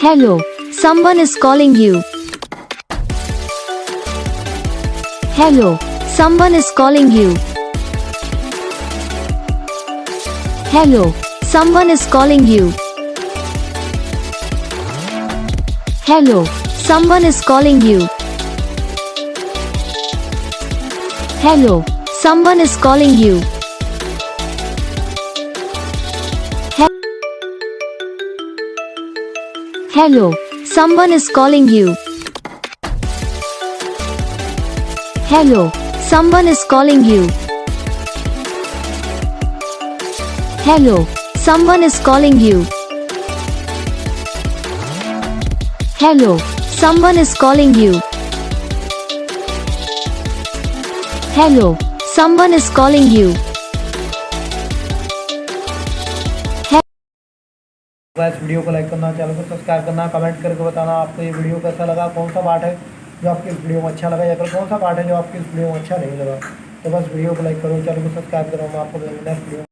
Hello, someone is calling you. Hello, someone is calling you. Hello, someone is calling you. Hello, someone is calling you. Hello, someone is calling you. Hello, someone is calling you. Hello, someone is calling you. Hello, someone is calling you. Hello, someone is calling you. Hello, someone is calling you. इस video को like करना, channel को subscribe करना, comment करके बताना आपको ये video कैसा लगा, कौन सा पार्ट है जो आपकी इस वीडियो में अच्छा लगा या फिर कौन सा पार्ट है जो आपकी इस वीडियो में अच्छा नहीं लगा। तो बस वीडियो को लाइक करो, चैनल को सब्सक्राइब करो, मैं आपको नेक्स्ट वीडियो